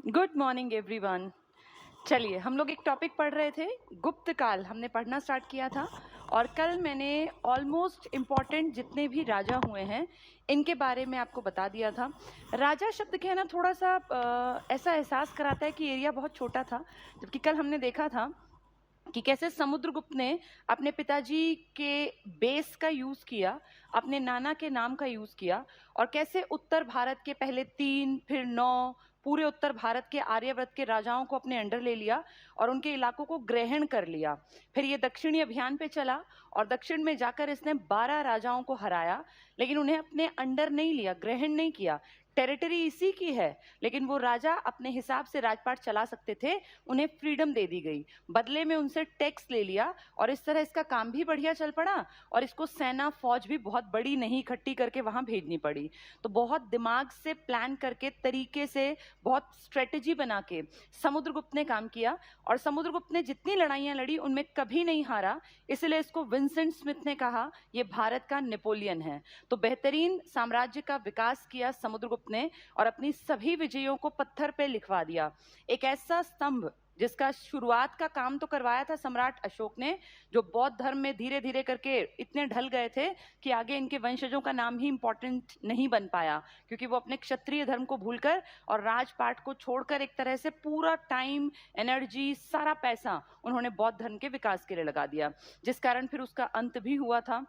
Good morning everyone. चलिए हम लोग एक टॉपिक पढ़ रहे थे, गुप्त काल हमने पढ़ना स्टार्ट किया था। और कल मैंने ऑलमोस्ट इम्पॉर्टेंट जितने भी राजा हुए हैं इनके बारे में आपको बता दिया था। राजा शब्द कहना थोड़ा सा ऐसा एहसास कराता है कि एरिया बहुत छोटा था, जबकि कल हमने देखा था कि कैसे समुद्रगुप्त ने अपने पिताजी के बेस का यूज किया, अपने नाना के नाम का यूज किया, और कैसे उत्तर भारत के पहले 3 फिर 9 पूरे उत्तर भारत के आर्यव्रत के राजाओं को अपने अंडर ले लिया और उनके इलाकों को ग्रहण कर लिया। फिर ये दक्षिणी अभियान पे चला और दक्षिण में जाकर इसने 12 राजाओं को हराया, लेकिन उन्हें अपने अंडर नहीं लिया, ग्रहण नहीं किया। टेरिटरी इसी की है, लेकिन वो राजा अपने हिसाब से राजपाट चला सकते थे, उन्हें फ्रीडम दे दी गई, बदले में उनसे टैक्स ले लिया, और इस तरह इसका काम भी बढ़िया चल पड़ा और इसको सेना फौज भी बहुत बड़ी नहीं इकट्ठी करके वहां भेजनी पड़ी। तो बहुत दिमाग से प्लान करके, तरीके से, बहुत स्ट्रेटेजी बना के समुद्रगुप्त ने काम किया, और समुद्रगुप्त ने जितनी लड़ाइयां लड़ी उनमें कभी नहीं हारा। इसलिए इसको विंसेंट स्मिथ ने कहा यह भारत का नेपोलियन है। तो बेहतरीन साम्राज्य का विकास किया समुद्रगुप्त ने और अपनी सभी विजयों को पत्थर पे लिखवा दिया। एक ऐसा स्तंभ जिसका शुरुआत का काम तो करवाया था सम्राट अशोक ने, जो बौद्ध धर्म में धीरे धीरे करके इतने ढल गए थे कि आगे इनके वंशजों का नाम ही इंपॉर्टेंट नहीं बन पाया, क्योंकि वो अपने क्षत्रिय धर्म को भूलकर और राजपाट को छोड़कर एक तरह से पूरा टाइम, एनर्जी, सारा पैसा उन्होंने बौद्ध धर्म के विकास के लिए लगा दिया, जिस कारण फिर उसका अंत भी हुआ था।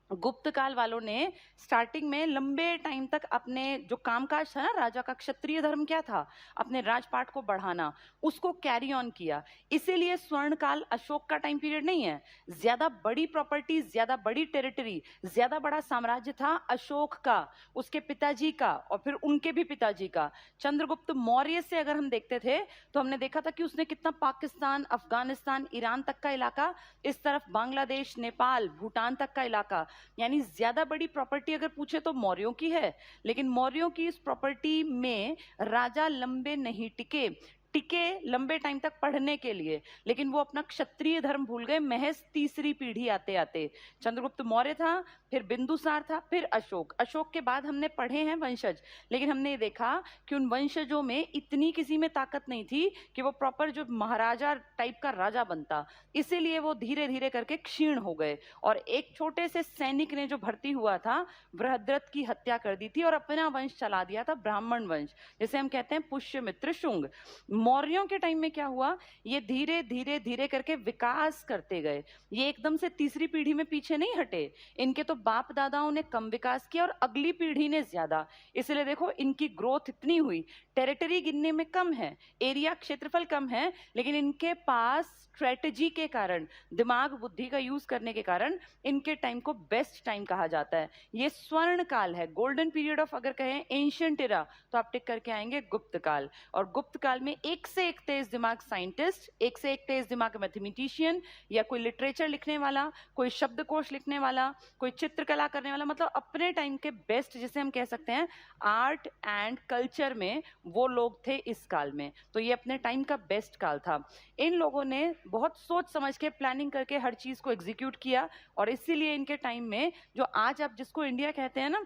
गुप्त काल वालों ने स्टार्टिंग में लंबे टाइम तक अपने जो कामकाज था ना, राजा का क्षत्रिय धर्म क्या था, अपने राजपाट को बढ़ाना, उसको कैरी ऑन किया। इसीलिए स्वर्ण काल अशोक का टाइम पीरियड नहीं है। ज्यादा बड़ी प्रॉपर्टी, ज्यादा बड़ी टेरिटरी, ज्यादा बड़ा साम्राज्य था अशोक का, उसके पिताजी का, और फिर उनके भी पिताजी का। चंद्रगुप्त मौर्य से अगर हम देखते थे तो हमने देखा था कि उसने कितना पाकिस्तान, अफगानिस्तान, ईरान तक का इलाका, इस तरफ बांग्लादेश, नेपाल, भूटान तक का इलाका, यानी ज्यादा बड़ी प्रॉपर्टी अगर पूछे तो मौर्यों की है। लेकिन मौर्यों की इस प्रॉपर्टी में राजा लंबे नहीं टिके लंबे टाइम तक पढ़ने के लिए, लेकिन वो अपना क्षत्रिय धर्म भूल गए महज तीसरी पीढ़ी आते आते। चंद्रगुप्त मौर्य था, फिर बिंदुसार था, फिर अशोक। अशोक के बाद हमने पढ़े हैं वंशज, लेकिन हमने देखा कि उन वंशजों में इतनी किसी में ताकत नहीं थी कि वो प्रॉपर जो महाराजा टाइप का राजा बनता, इसीलिए वो धीरे धीरे करके क्षीण हो गए। और एक छोटे से सैनिक ने जो भर्ती हुआ था, बृहद्रथ की हत्या कर दी थी और अपना वंश चला दिया था, ब्राह्मण वंश, जिसे हम कहते हैं पुष्यमित्र शुंग। मौर्यों के टाइम में क्या हुआ, ये धीरे धीरे धीरे करके विकास करते गए, ये एकदम से तीसरी पीढ़ी में पीछे नहीं हटे। इनके तो बाप दादाओं ने कम विकास किया और अगली पीढ़ी ने ज्यादा, इसलिए देखो इनकी ग्रोथ इतनी हुई। टेरिटरी गिनने में कम है, एरिया, क्षेत्रफल कम है, लेकिन इनके पास स्ट्रेटजी के कारण, दिमाग बुद्धि का यूज करने के कारण इनके टाइम को बेस्ट टाइम कहा जाता है। ये स्वर्ण काल है, गोल्डन पीरियड ऑफ, अगर कहें एंशिएंट एरा, तो आप टिक करके आएंगे गुप्त काल। और गुप्त काल में एक से एक तेज दिमाग साइंटिस्ट, एक से एक तेज दिमाग मैथमेटिशियन, या कोई लिटरेचर लिखने वाला, कोई शब्दकोश लिखने वाला, कोई चित्रकला करने वाला, मतलब अपने टाइम के बेस्ट, जिसे हम कह सकते हैं आर्ट एंड कल्चर में, वो लोग थे इस काल में। तो ये अपने टाइम का बेस्ट काल था। इन लोगों ने बहुत सोच समझ के, प्लानिंग करके हर चीज को एग्जीक्यूट किया, और इसीलिए इनके टाइम में जो आज आप जिसको इंडिया कहते हैं ना,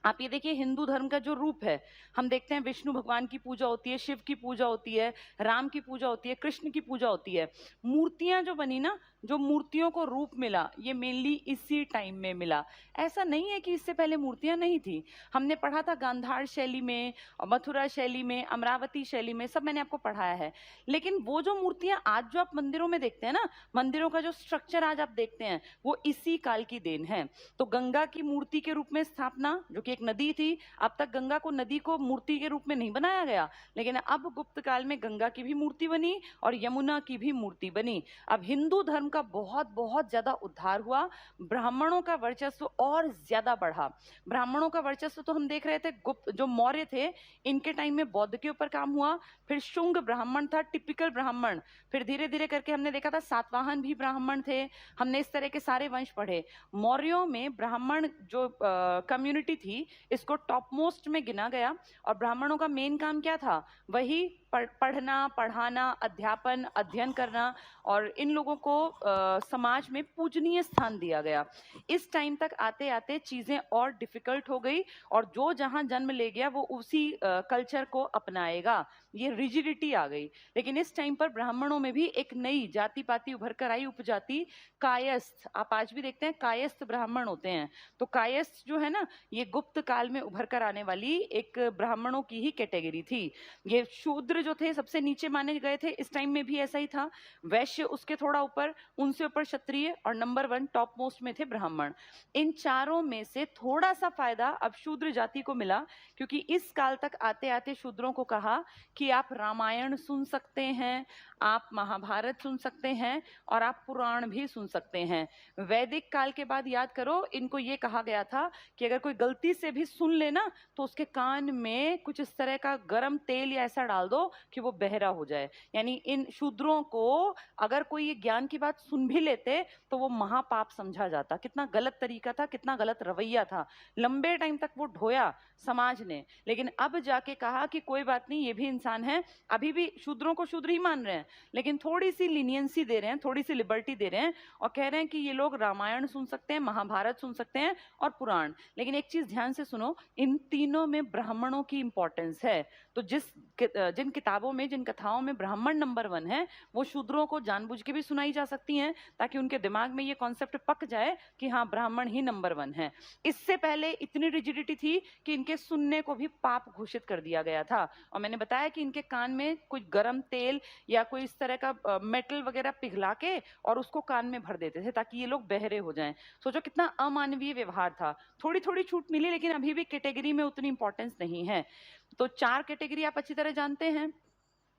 आप ये देखिए हिंदू धर्म का जो रूप है, हम देखते हैं विष्णु भगवान की पूजा होती है, शिव की पूजा होती है, राम की पूजा होती है, कृष्ण की पूजा होती है। मूर्तियां जो बनी ना, जो मूर्तियों को रूप मिला, ये मेनली इसी टाइम में मिला। ऐसा नहीं है कि इससे पहले मूर्तियां नहीं थी। हमने पढ़ा था गांधार शैली में, मथुरा शैली में, अमरावती शैली में, सब मैंने आपको पढ़ाया है। लेकिन वो जो मूर्तियां आज जो आप मंदिरों में देखते हैं ना, मंदिरों का जो स्ट्रक्चर आज आप देखते हैं, वो इसी काल की देन है। तो गंगा की मूर्ति के रूप में स्थापना, जो कि एक नदी थी, अब तक गंगा को, नदी को मूर्ति के रूप में नहीं बनाया गया, लेकिन अब गुप्त काल में गंगा की भी मूर्ति बनी और यमुना की भी मूर्ति बनी। अब हिंदू धर्म का बहुत बहुत ज्यादा उद्धार हुआ, ब्राह्मणों का वर्चस्व और ज्यादा बढ़ा। ब्राह्मणों का वर्चस्व तो हम देख रहे थे, गुप्त जो मौर्य थे इनके टाइम में बौद्ध के ऊपर काम हुआ, फिर शुंग ब्राह्मण था, टिपिकल ब्राह्मण, फिर धीरे धीरे करके हमने देखा था सातवाहन भी ब्राह्मण थे, हमने इस तरह के सारे वंश पढ़े। मौर्यों में ब्राह्मण जो कम्युनिटी थी थी, इसको टॉप मोस्ट में गिना गया। और ब्राह्मणों का मेन काम क्या था? वही पढ़ना, पढ़ाना, अध्यापन, अध्ययन करना, और इन लोगों को समाज में पूजनीय स्थान दिया गया। इस टाइम तक आते आते चीजें और डिफिकल्ट हो गई, और जो जहां जन्म ले गया वो उसी कल्चर को अपनाएगा, ये रिजिडिटी आ गई। लेकिन इस टाइम पर ब्राह्मणों में भी एक नई जाति पाति उभर कर आई, उपजाति कायस्थ। आप आज भी देखते हैं कायस्थ ब्राह्मण होते हैं। तो कायस्थ जो है ना, ये गुप्त काल में उभर कर आने वाली एक ब्राह्मणों की ही कैटेगरी थी। ये शूद्र जो थे सबसे नीचे माने गए थे, इस टाइम में भी ऐसा ही था। वैश्य उसके थोड़ा ऊपर, उनसे ऊपर क्षत्रिय, और नंबर 1 टॉप मोस्ट में थे ब्राह्मण। इन चारों में से थोड़ा सा फायदा अब शूद्र जाति को मिला, क्योंकि इस काल तक आते आते शूद्रों को कहा कि आप रामायण सुन सकते हैं, आप महाभारत सुन सकते हैं, और आप पुराण भी सुन सकते हैं। वैदिक काल के बाद याद करो, इनको ये कहा गया था कि अगर कोई गलती से भी सुन लेना तो उसके कान में कुछ इस तरह का गर्म तेल या ऐसा डाल दो कि वो बहरा हो जाए। यानी इन शूद्रों को अगर कोई ये ज्ञान की बात सुन भी लेते तो वो महापाप समझा जाता। कितना गलत तरीका था, कितना गलत रवैया था। लंबे टाइम तक वो ढोया समाज ने, लेकिन अब जाके कहा कि कोई बात नहीं, ये भी इंसान है। अभी भी शूद्रों को शूद्र ही मान रहे हैं, लेकिन थोड़ी सी लीनियंसी दे रहे हैं, थोड़ी सी लिबर्टी दे रहे हैं, और कह रहे हैं कि ये लोग रामायण सुन सकते हैं, महाभारत सुन सकते हैं, और पुराण। लेकिन एक चीज ध्यान से सुनो, इन तीनों में ब्राह्मणों की इंपॉर्टेंस है। तो जिन किताबों में, जिन कथाओं में ब्राह्मण नंबर 1 है, वो शूद्रों को जानबूझ के भी सुनाई जा सकती हैं, ताकि उनके दिमाग में ये कॉन्सेप्ट पक जाए कि हाँ, ब्राह्मण ही नंबर 1 है। इससे पहले इतनी रिजिडिटी थी कि इनके सुनने को भी पाप घोषित कर दिया गया था। और मैंने बताया कि इनके कान में कुछ गर्म तेल या कोई इस तरह का मेटल वगैरह पिघला के और उसको कान में भर देते थे, ताकि ये लोग बहरे हो जाएं। सोचो कितना अमानवीय व्यवहार था। थोड़ी थोड़ी छूट मिली, लेकिन अभी भी कैटेगरी में उतनी इंपॉर्टेंस नहीं है। तो 4 कैटेगरी आप अच्छी तरह जानते हैं,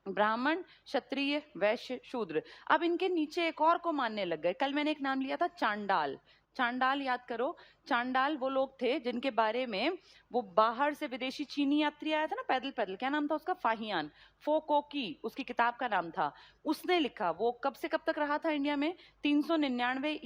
ब्राह्मण, क्षत्रिय, वैश्य, शूद्र। अब इनके नीचे एक और को मानने लग गए। कल मैंने एक नाम लिया था, चांडाल। चांडाल याद करो, चांडाल वो लोग थे जिनके बारे में वो बाहर से विदेशी चीनी यात्री आया था ना, पैदल पैदल, क्या नाम था उसका? फाहियान, फोकोकी उसकी किताब का नाम था। उसने लिखा, वो कब से कब तक रहा था इंडिया में? 399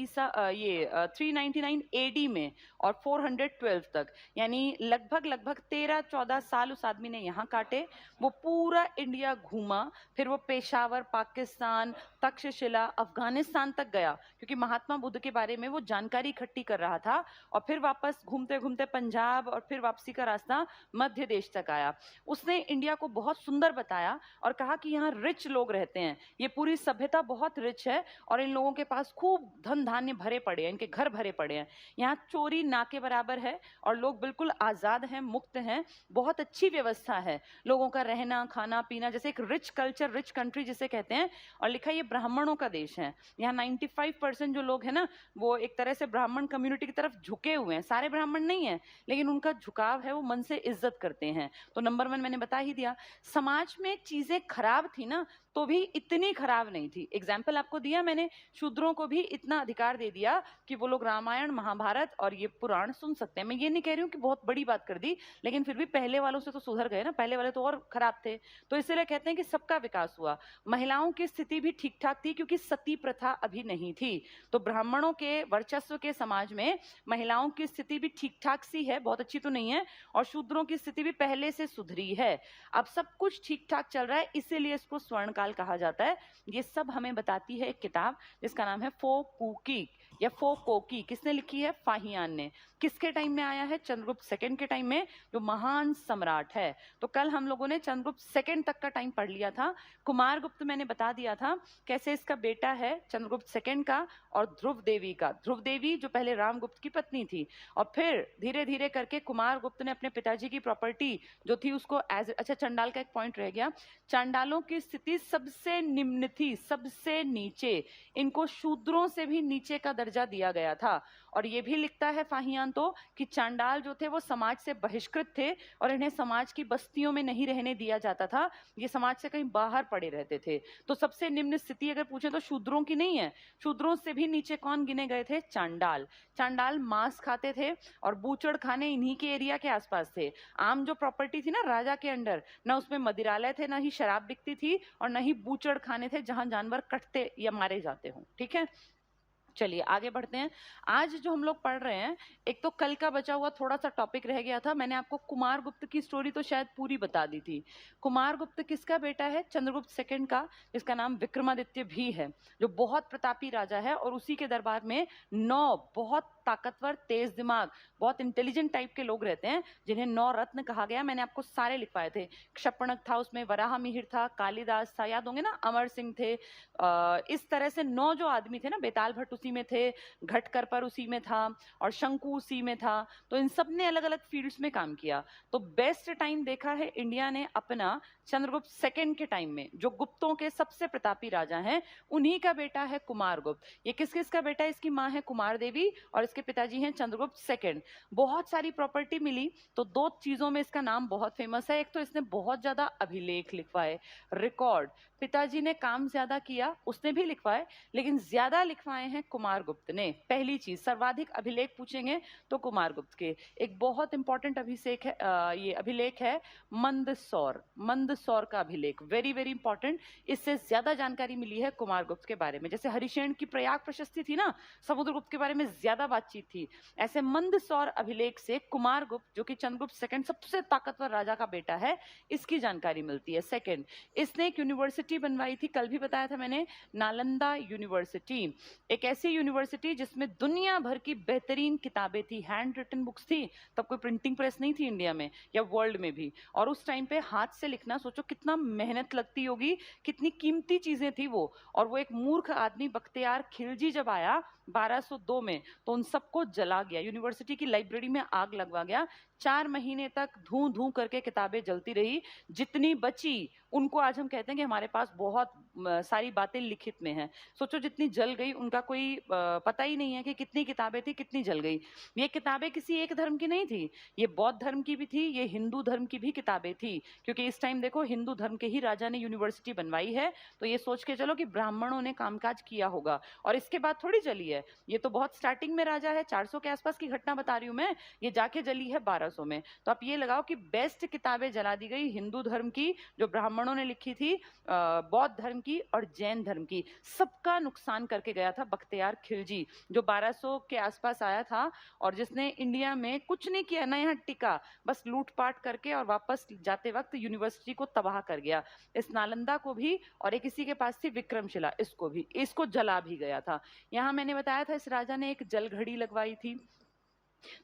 399 एडी में और 412 तक, यानी लगभग 13-14 साल उस आदमी ने यहाँ काटे। वो पूरा इंडिया घूमा, फिर वो पेशावर, पाकिस्तान, तक्षशिला, अफगानिस्तान तक गया, क्योंकि महात्मा बुद्ध के बारे में वो जानकारी इकट्ठी कर रहा था। और फिर वापस घूमते घूमते पंजाब, और फिर वापसी का रास्ता मध्य देश तक आया। उसने इंडिया को बहुत सुंदर बताया और कहा कि यहाँ रिच लोग रहते हैं, ये पूरी सभ्यता बहुत रिच है, और इन लोगों के पास खूब धन धान्य भरे पड़े हैं, इनके घर भरे पड़े हैं, यहाँ चोरी ना के बराबर है, और लोग बिल्कुल आजाद हैं, मुक्त हैं, बहुत अच्छी व्यवस्था है, लोगों का रहना खाना पीना, जैसे एक रिच कल्चर, रिच कंट्री जिसे कहते हैं। और लिखा ये ब्राह्मणों का देश है। यहाँ 95% जो लोग हैं ना, वो एक तरह से ब्राह्मण कम्युनिटी की तरफ झुके हुए हैं। सारे ब्राह्मण नहीं है, लेकिन उनका झुकाव है, वो मन से इज्जत करते हैं। तो नंबर 1 मैंने बता ही दिया। समाज में चीजें खराब थी ना, तो भी इतनी खराब नहीं थी। एग्जाम्पल आपको दिया मैंने, शूद्रों को भी इतना अधिकार दे दिया कि वो लोग रामायण, महाभारत और ये पुराण सुन सकते हैं। मैं ये नहीं कह रही हूँ कि बहुत बड़ी बात कर दी, लेकिन फिर भी पहले वालों से तो सुधर गए ना, पहले वाले तो और खराब थे। तो इसलिए कहते हैं कि सबका विकास हुआ। महिलाओं की स्थिति भी ठीक ठाक थी, क्योंकि सती प्रथा अभी नहीं थी। तो ब्राह्मणों के वर्चस्व के समाज में महिलाओं की स्थिति भी ठीक ठाक सी है, बहुत अच्छी तो नहीं है, और शूद्रों की स्थिति भी पहले से सुधरी है। अब सब कुछ ठीक ठाक चल रहा है, इसीलिए इसको स्वर्ण काल कहा जाता है। ये सब हमें बताती है एक किताब जिसका नाम है फोकुकी या फोकोकी। किसने लिखी है? फाहियान ने। किसके टाइम में आया है? चंद्रगुप्त सेकंड के टाइम में, जो महान सम्राट है। तो कल हम लोगों ने चंद्रगुप्त सेकंड तक का टाइम पढ़ लिया था। कुमारगुप्त मैंने बता दिया था कैसे इसका बेटा है चंद्रगुप्त सेकंड का, और ध्रुव देवी का। ध्रुव देवी जो पहले रामगुप्त की पत्नी थी, और फिर धीरे धीरे करके कुमारगुप्त ने अपने पिताजी की प्रॉपर्टी जो थी उसको अच्छा, चंडाल का एक पॉइंट रह गया। चांडालों की स्थिति सबसे निम्न थी, सबसे नीचे। इनको शूद्रों से भी नीचे का दर्जा दिया गया था। और ये भी लिखता है फाहियान तो कि चांडाल जो थे वो समाज से बहिष्कृत थे, और इन्हें समाज की बस्तियों में नहीं रहने दिया जाता था, ये समाज से कहीं बाहर पड़े रहते थे। तो सबसे निम्न स्थिति अगर पूछे तो शूद्रों की नहीं है। शूद्रों से भी नीचे कौन गिने गए थे? चांडाल। चांडाल मांस खाते थे, और बूचड़ खाने इन्हीं के एरिया के आसपास थे। आम जो प्रॉपर्टी थी ना राजा के अंडर, ना उसमें मदिरालय थे, ना ही शराब बिकती थी, और ना ही बूचड़ खाने थे जहां जानवर कटते या मारे जाते हों। ठीक है, चलिए आगे बढ़ते हैं। आज जो हम लोग पढ़ रहे हैं, एक तो कल का बचा हुआ थोड़ा सा टॉपिक रह गया था। मैंने आपको कुमार गुप्त की स्टोरी तो शायद पूरी बता दी थी। कुमार गुप्त किसका बेटा है? चंद्रगुप्त सेकंड का, जिसका नाम विक्रमादित्य भी है, जो बहुत प्रतापी राजा है। और उसी के दरबार में 9 बहुत ताकतवर, तेज दिमाग, बहुत इंटेलिजेंट टाइप के लोग रहते हैं, जिन्हें 9 रत्न कहा गया। मैंने आपको सारे लिखवाए थे। क्षपणक था उसमें, वराह मिहिर था, कालिदास था, याद होंगे ना, अमर सिंह थे। इस तरह से 9 जो आदमी थे ना, बेताल भट्ट उसी में थे, घटकर पर उसी में था, और शंकु उसी में था। तो इन सब ने अलग अलग फील्ड्स में काम किया। तो बेस्ट टाइम देखा है इंडिया ने अपना चंद्रगुप्त सेकंड के टाइम में। जो गुप्तों के सबसे प्रतापी राजा हैं, उन्हीं का बेटा है कुमार गुप्त। ये किस किस का बेटा है? इसकी माँ है कुमार देवी और इसके पिताजी हैं चंद्रगुप्त सेकंड। बहुत सारी प्रॉपर्टी मिली, तो 2 चीजों में इसका नाम बहुत फेमस है। एक तो इसने बहुत ज्यादा अभिलेख लिखवाए, रिकॉर्ड। पिताजी ने काम ज्यादा किया, उसने भी लिखवाए, लेकिन ज्यादा लिखवाए हैं कुमार गुप्त ने। पहली चीज, सर्वाधिक अभिलेख पूछेंगे तो कुमार गुप्त के। एक बहुत इंपॉर्टेंट अभिषेक है, ये अभिलेख है मंदसौर। मंदसौर का अभिलेख वेरी वेरी इंपॉर्टेंट। इससे ज्यादा जानकारी मिली है कुमार गुप्त के बारे में। जैसे हरिशेन की प्रयाग प्रशस्ति थी ना, समुद्रगुप्त के बारे में ज्यादा बातचीत थी। ऐसे मंदसौर अभिलेख से कुमार गुप्त, जो कि चंद्रगुप्त सेकंड सबसे ताकतवर राजा का बेटा है, इसकी जानकारी मिलती है। सेकंड, इसने एक यूनिवर्सिटी बनवाई थी, कल भी बताया था मैंने, नालंदा यूनिवर्सिटी। एक ऐसी यूनिवर्सिटी जिसमें दुनिया भर की बेहतरीन किताबें थी, हैंड रिटन बुक्स थी। तब कोई प्रिंटिंग प्रेस नहीं थी इंडिया में या वर्ल्ड में भी। और उस टाइम पे हाथ से लिखना, सोचो कितना मेहनत लगती होगी, कितनी कीमती चीजें थी वो। और वो एक मूर्ख आदमी बख्तियार खिलजी जब आया 1202 में, तो उन सबको जला गया। यूनिवर्सिटी की लाइब्रेरी में आग लगवा गया। 4 महीने तक धूं धूं करके किताबें जलती रही। जितनी बची, उनको आज हम कहते हैं कि हमारे पास बहुत सारी बातें लिखित में हैं। सोचो जितनी जल गई, उनका कोई पता ही नहीं है कि कितनी किताबें थी, कितनी जल गई। ये किताबें किसी एक धर्म की नहीं थी, ये बौद्ध धर्म की भी थी, ये हिंदू धर्म की भी किताबें थी। क्योंकि इस टाइम देखो, हिंदू धर्म के ही राजा ने यूनिवर्सिटी बनवाई है, तो ये सोच के चलो कि ब्राह्मणों ने कामकाज किया होगा। और इसके बाद थोड़ी जली है, ये तो बहुत स्टार्टिंग में राजा है। 400 के आसपास की घटना बता रही हूं मैं, ये जाके जली है 1200 में। तो आप ये लगाओ कि बेस्ट किताबें जला दी गई, हिंदू धर्म की जो ब्राह्मणों ने लिखी थी, बौद्ध धर्म की और जैन धर्म की। सबका नुकसान करके गया था बख्तियार खिलजी, जो 1200 के आसपास आया था, और जिसने इंडिया में कुछ नहीं किया ना, यहाँ टिका, बस लूटपाट करके और वापस जाते वक्त यूनिवर्सिटी को तबाह कर गया। इस नालंदा को भी, और एक इसी के पास थी विक्रमशिला, इसको भी, इसको जला भी गया था। यहाँ मैंने बताया था इस राजा ने एक जल घड़ी लगवाई थी।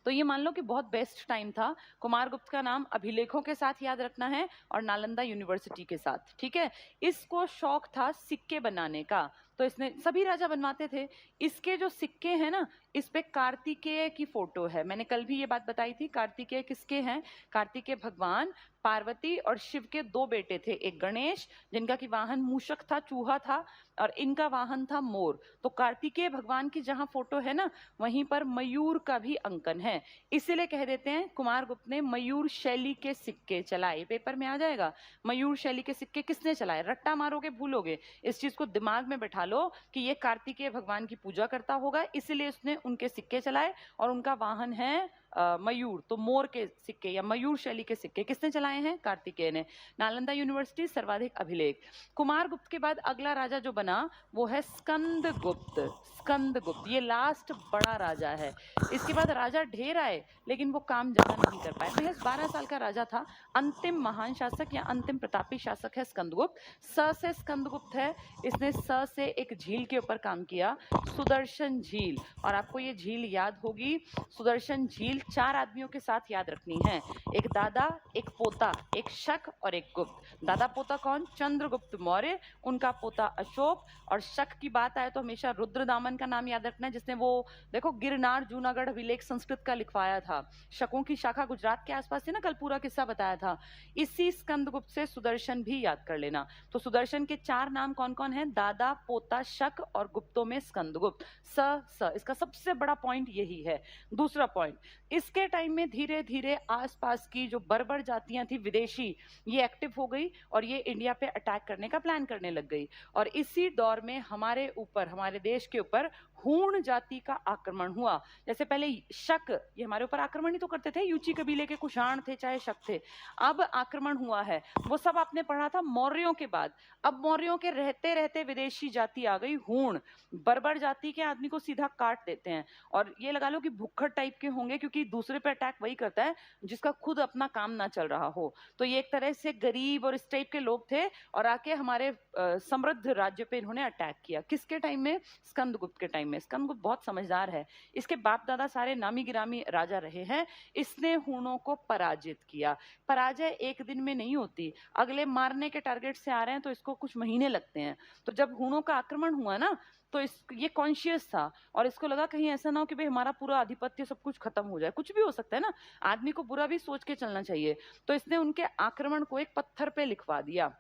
तो ये मान लो कि बहुत बेस्ट टाइम था। कुमार गुप्त का नाम अभिलेखों के साथ याद रखना है, और नालंदा यूनिवर्सिटी के साथ, ठीक है। इसको शौक था सिक्के बनाने का, तो इसने, सभी राजा बनवाते थे। इसके जो सिक्के हैं ना, इस पे कार्तिकेय की फोटो है। मैंने कल भी ये बात बताई थी। कार्तिकेय किसके हैं? कार्तिकेय भगवान, पार्वती और शिव के 2 बेटे थे। एक गणेश, जिनका की वाहन मूषक था, चूहा था, और इनका वाहन था मोर। तो कार्तिकेय भगवान की जहां फोटो है ना, वहीं पर मयूर का भी अंकन है। इसीलिए कह देते हैं कुमार गुप्त ने मयूर शैली के सिक्के चलाए। पेपर में आ जाएगा, मयूर शैली के सिक्के किसने चलाए। रट्टा मारोगे भूलोगे। इस चीज को दिमाग में बैठा लो कि ये कार्तिकेय भगवान की पूजा करता होगा, इसलिए उसने उनके सिक्के चलाए। और उनका वाहन है मयूर, तो मोर के सिक्के या मयूर शैली के सिक्के किसने चलाए हैं? कार्तिकेय ने। नालंदा यूनिवर्सिटी, सर्वाधिक अभिलेख। कुमार गुप्त के बाद अगला राजा जो बना वो है स्कंदगुप्त। स्कंदगुप्त ये लास्ट बड़ा राजा है। इसके बाद राजा ढेर आए, लेकिन वो काम ज्यादा नहीं कर पाए। महज 12 साल का राजा था। अंतिम महान शासक या अंतिम प्रतापी शासक है स्कंदगुप्त। स से स्कंदगुप्त है। इसने स से एक झील के ऊपर काम किया, सुदर्शन झील। और आपको ये झील याद होगी, सुदर्शन झील 4 आदमियों के साथ याद रखनी है। एक दादा, एक पोता, एक शक और एक गुप्त। दादा पोता कौन? चंद्रगुप्त मौर्य, उनका पोता अशोक। और शक की बात आए तो हमेशा रुद्रदामन का नाम याद रखना है, जिसने वो देखो गिरनार जूनागढ़ अभिलेख संस्कृत का लिखवाया था। शकों की शाखा गुजरात के आसपास थी ना, कल पूरा किस्सा बताया था। इसी स्कंदगुप्त से सुदर्शन भी याद कर लेना। तो सुदर्शन के 4 नाम कौन कौन है? दादा, पोता, शक और गुप्तों में स्कंदगुप्त। स इसका सबसे बड़ा पॉइंट यही है। दूसरा पॉइंट, इसके टाइम में धीरे धीरे आसपास की जो बर्बर जातियां थी विदेशी, ये एक्टिव हो गई और ये इंडिया पे अटैक करने का प्लान करने लग गई। और इसी दौर में हमारे ऊपर, हमारे देश के ऊपर हूण जाति का आक्रमण हुआ। जैसे पहले शक, ये हमारे ऊपर आक्रमण ही तो करते थे, यूची कबीले के कुषाण थे चाहे शक थे। अब आक्रमण हुआ है, वो सब आपने पढ़ा था मौर्यों के बाद। अब मौर्यों के रहते रहते विदेशी जाति आ गई हूण। बर्बर जाति के आदमी को सीधा काट देते हैं, और ये लगा लो कि भुक्खड़ टाइप के होंगे, क्योंकि दूसरे पे अटैक वही करता है जिसका खुद अपना काम ना चल रहा हो। तो ये एक तरह से गरीब और इस टाइप के लोग थे, और आके हमारे समृद्ध राज्य पे इन्होंने अटैक किया। किसके टाइम में? स्कंदगुप्त के टाइम में। स्कंदगुप्त बहुत समझदार है, इसके बाप दादा सारे नामी गिरामी राजा रहे हैं। इसने हूणों को पराजित किया। पराजय एक दिन में नहीं होती, अगले मारने के टारगेट से आ रहे हैं तो इसको कुछ महीने लगते हैं। तो जब हूणों का आक्रमण हुआ ना, तो ये कॉन्शियस था, और इसको लगा कहीं ऐसा ना हो कि भाई हमारा पूरा आधिपत्य सब कुछ खत्म हो जाए। कुछ भी हो सकता है ना, आदमी को बुरा भी सोच के चलना चाहिए। तो इसने उनके आक्रमण को एक पत्थर पे लिखवा दिया,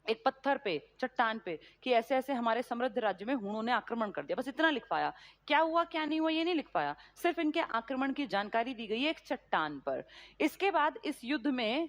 एक पत्थर पे, चट्टान पे, कि ऐसे ऐसे हमारे समृद्ध राज्य में हूणों ने आक्रमण कर दिया। बस इतना लिख पाया, क्या हुआ क्या नहीं हुआ ये नहीं लिख पाया, सिर्फ इनके आक्रमण की जानकारी दी गई है एक चट्टान पर। इसके बाद इस युद्ध में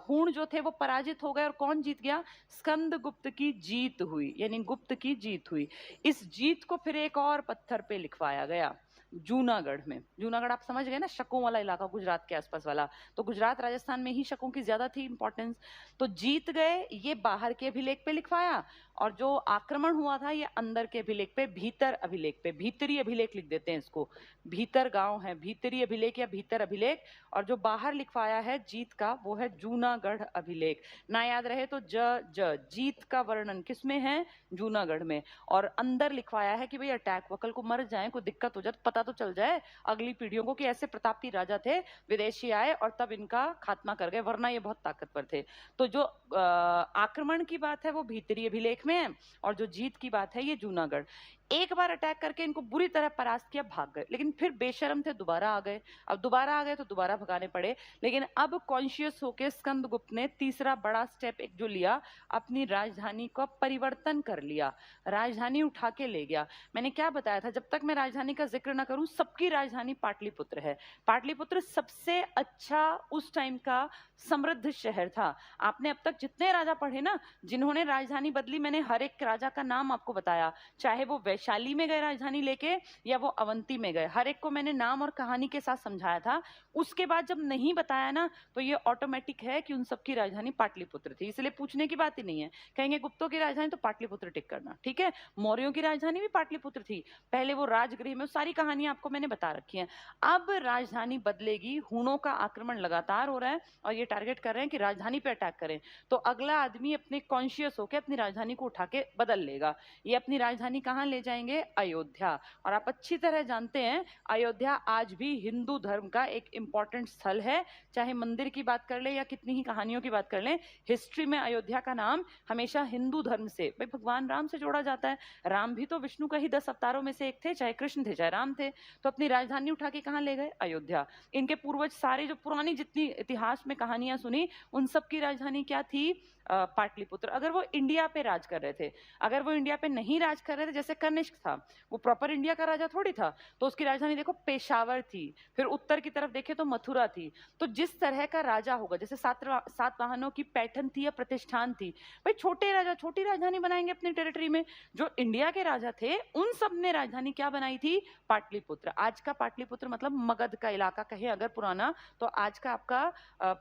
हूण जो थे वो पराजित हो गए, और कौन जीत गया? स्कंदगुप्त की जीत हुई, यानी गुप्त की जीत हुई। इस जीत को फिर एक और पत्थर पे लिखवाया गया, जूनागढ़ में। जूनागढ़ आप समझ गए ना, शकों वाला इलाका, गुजरात के आसपास वाला। तो गुजरात राजस्थान में ही शकों की ज्यादा थी इंपॉर्टेंस। तो जीत गए, ये बाहर के अभिलेख पे लिखवाया, और जो आक्रमण हुआ था ये अंदर के अभिलेख पे, भीतर अभिलेख पे, भीतरी अभिलेख लिख देते हैं इसको। भीतर गांव है, भीतरी अभिलेख या भीतर अभिलेख। और जो बाहर लिखवाया है जीत का, वो है जूनागढ़ अभिलेख। ना याद रहे तो जीत का वर्णन किसमें है? जूनागढ़ में। और अंदर लिखवाया है कि भाई अटैक, वकल को मर जाए, कोई दिक्कत हो जाए, पता तो चल जाए अगली पीढ़ियों को कि ऐसे प्रतापी राजा थे, विदेशी आए और तब इनका खात्मा कर गए, वरना ये बहुत ताकतवर थे। तो जो आक्रमण की बात है वो भीतरी अभिलेख में है, और जो जीत की बात है ये जूनागढ़। एक बार अटैक करके इनको बुरी तरह परास्त किया, भाग गए, लेकिन फिर बेशर्म थे, दोबारा आ गए। अब दोबारा आ गए तो दोबारा भगाने पड़े। लेकिन अब कॉन्शियस होके स्कंदगुप्त ने तीसरा बड़ा स्टेप एक जो लिया, अपनी राजधानी का परिवर्तन कर लिया, राजधानी उठा के ले गया। मैंने क्या बताया था, जब तक मैं राजधानी का जिक्र ना करूं, सबकी राजधानी पाटलिपुत्र है। पाटलिपुत्र सबसे अच्छा उस टाइम का समृद्ध शहर था। आपने अब तक जितने राजा पढ़े ना, जिन्होंने राजधानी बदली, मैंने हर एक राजा का नाम आपको बताया, चाहे वो वैशाली में गए राजधानी लेके या वो अवंती में गए, हर एक को मैंने नाम और कहानी के साथ समझाया था। उसके बाद जब नहीं बताया ना, तो ये ऑटोमेटिक है कि उन सबकी राजधानी पाटलिपुत्र थी, इसलिए पूछने की बात ही नहीं है। कहेंगे गुप्तों की राजधानी तो पाटलिपुत्र टिक करना, ठीक है। मौर्यों की राजधानी भी पाटलिपुत्र थी, पहले वो राजगृह में, सारी कहानियां आपको मैंने बता रखी है। अब राजधानी बदलेगी, हूणों का आक्रमण लगातार हो रहा है, और ये टारगेट कर रहे हैं कि राजधानी पे अटैक करें। तो अगला आदमी अपने कॉन्शियस होकर अपनी राजधानी को उठा के बदल लेगा। ये अपनी राजधानी कहां ले जाएंगे? अयोध्या। और आप अच्छी तरह जानते हैं अयोध्या आज भी हिंदू धर्म का एक इंपॉर्टेंट स्थल है। चाहे मंदिर की बात कर ले या कितनी ही कहानियों की बात कर ले, हिस्ट्री में अयोध्या का नाम हमेशा हिंदू धर्म से, भाई भगवान राम से जोड़ा जाता है। राम भी तो विष्णु का ही 10 अवतारों में से एक थे, चाहे कृष्ण थे चाहे राम थे। तो अपनी राजधानी उठा के कहां ले गए? अयोध्या। इनके पूर्वज सारे, जो पुरानी जितनी इतिहास में कहानियां सुनी, उन सब की राजधानी क्या थी? पाटलिपुत्र। अगर वो इंडिया पे राज कर रहे थे, अगर वो इंडिया पे नहीं राज कर रहे थे, जैसे कनिष्क था, वो प्रॉपर इंडिया का राजा थोड़ी था, तो उसकी राजधानी देखो पेशावर थी। फिर उत्तर की तरफ देखे तो मथुरा थी। तो जिस तरह का राजा होगा, जैसे सातवाहनों की पैठन थी या प्रतिष्ठान थी, भाई छोटे राजा छोटी राजधानी बनाएंगे अपनी टेरिटरी में। जो इंडिया के राजा थे उन सब ने राजधानी क्या बनाई थी? पाटलिपुत्र। आज का पाटलिपुत्र मतलब मगध का इलाका कहे अगर पुराना, तो आज का आपका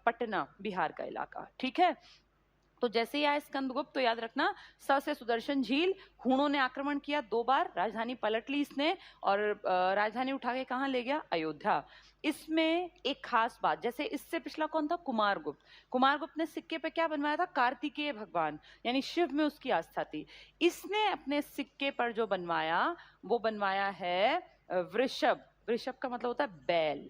पटना, बिहार का इलाका, ठीक है। तो जैसे ही आए स्कंदगुप्त, तो याद रखना, स से सुदर्शन झील, हूणों ने आक्रमण किया 2 बार, राजधानी पलट ली इसने, और राजधानी उठा के कहां ले गया? अयोध्या। इसमें एक खास बात, जैसे इससे पिछला कौन था? कुमारगुप्त। कुमारगुप्त ने सिक्के पे क्या बनवाया था? कार्तिकेय भगवान, यानी शिव में उसकी आस्था थी। इसने अपने सिक्के पर जो बनवाया, वो बनवाया है वृषभ। वृषभ का मतलब होता है बैल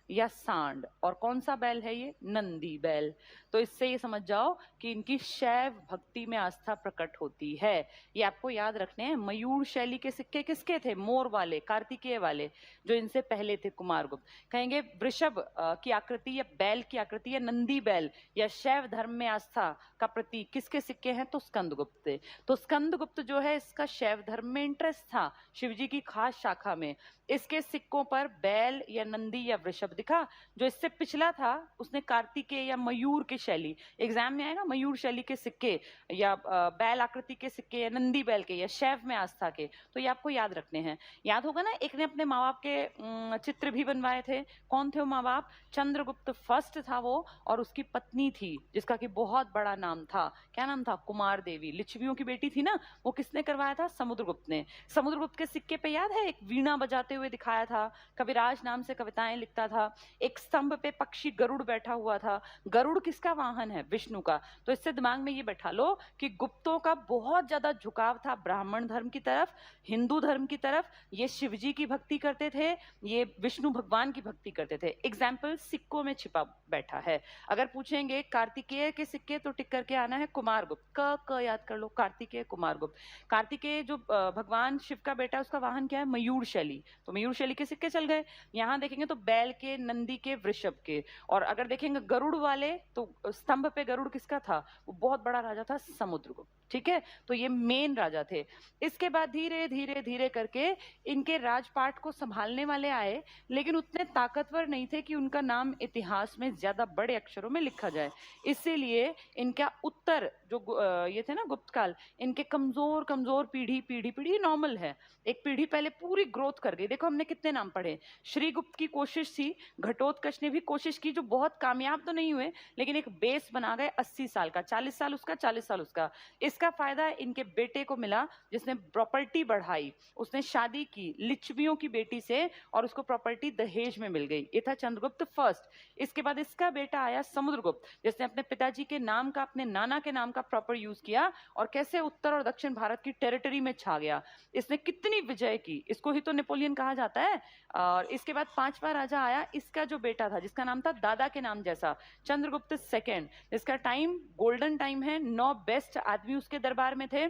या सांड, और कौन सा बैल है ये? नंदी बैल। तो इससे ये समझ जाओ कि इनकी शैव भक्ति में आस्था प्रकट होती है। ये आपको याद रखने हैं। मयूर शैली के सिक्के किसके थे? मोर वाले, कार्तिकेय वाले, जो इनसे पहले थे कुमारगुप्त। कहेंगे वृषभ की आकृति या बैल की आकृति या नंदी बैल या शैव धर्म में आस्था का प्रतीक किसके सिक्के हैं? तो स्कंदगुप्त थे। तो स्कंदगुप्त जो है इसका शैव धर्म में इंटरेस्ट था, शिवजी की खास शाखा में। इसके सिक्कों पर बैल या नंदी या वृषभ दिखा। जो इससे पिछला था उसने कार्तिकेय या मयूर की शैली, एग्जाम में आएगा, मयूर शैली के सिक्के या बैल आकृति के सिक्के या नंदी बैल के या शैव में आस्था के, तो ये आपको याद रखने हैं। याद होगा ना, एक ने अपने माँ बाप के चित्र भी बनवाए थे। कौन थे वो माँ बाप? चंद्रगुप्त फर्स्ट था वो, और उसकी पत्नी थी जिसका कि बहुत बड़ा नाम था। क्या नाम था? कुमार देवी। लिच्छवियों की बेटी थी ना, वो किसने करवाया था? समुद्रगुप्त ने। समुद्रगुप्त के सिक्के पे याद है एक वीणा बजाते हुए दिखाया था, कविराज नाम से कविताएं लिखता था। एक स्तंभ पे पक्षी गरुड़ बैठा हुआ था। गरुड़ किसका वाहन है? विष्णु का। तो इससे दिमाग में ये बैठा लो कि गुप्तों का बहुत ज्यादा झुकाव था ब्राह्मण धर्म की तरफ, हिंदू धर्म की तरफ। ये शिवजी की भक्ति करते थे, ये विष्णु भगवान की भक्ति करते थे। एग्जाम्पल सिक्कों में छिपा बैठा है। अगर पूछेंगे कार्तिकेय के सिक्के, तो टिक करके आना है कुमारगुप्त। क याद कर लो, कार्तिकेय कुमारगुप्त। कार्तिकेय जो भगवान शिव का बेटा है, उसका वाहन क्या है? मयूर शैली। तो मयूर शैली के सिक्के चल गए। यहाँ देखेंगे तो बैल के, नंदी के, वृषभ के। और अगर देखेंगे गरुड़ वाले, तो स्तंभ पे गरुड़ किसका था? वो बहुत बड़ा राजा था, समुद्रगुप्त। ठीक है, तो ये मेन राजा थे। इसके बाद धीरे धीरे धीरे करके इनके राजपाट को संभालने वाले आए, लेकिन उतने ताकतवर नहीं थे कि उनका नाम इतिहास में ज्यादा बड़े अक्षरों में लिखा जाए। इसीलिए इनका उत्तर जो ये थे ना गुप्त काल, इनके कमजोर कमजोर पीढ़ी पीढ़ी पीढ़ी नॉर्मल है। एक पीढ़ी पहले पूरी ग्रोथ कर गई। देखो हमने कितने नाम पढ़े। श्रीगुप्त की कोशिश थी, घटोत्कच ने भी कोशिश की, जो बहुत कामयाब तो नहीं हुए, लेकिन एक बेस बना गए। 80 साल का, 40 साल उसका, 40 साल उसका। इसका फायदा इनके बेटे को मिला, जिसने प्रॉपर्टी बढ़ाई। उसने शादी की लिच्छवियों की बेटी से, और उसको प्रॉपर्टी दहेज में मिल गई। ये था चंद्रगुप्त फर्स्ट। इसके बाद इसका बेटा आया समुद्रगुप्त, जिसने अपने पिताजी के नाम का, अपने नाना के नाम का प्रॉपर यूज किया, और कैसे उत्तर और दक्षिण भारत की टेरिटरी में छा गया। इसने कितनी विजय की, इसको ही तो नेपोलियन कहा जाता है। और इसके बाद पांचवा राजा आया, इसका जो बेटा था, जिसका नाम था दादा के नाम जैसा, चंद्रगुप्त सेकेंड। इसका टाइम गोल्डन टाइम है। 9 बेस्ट आदमी उसके दरबार में थे।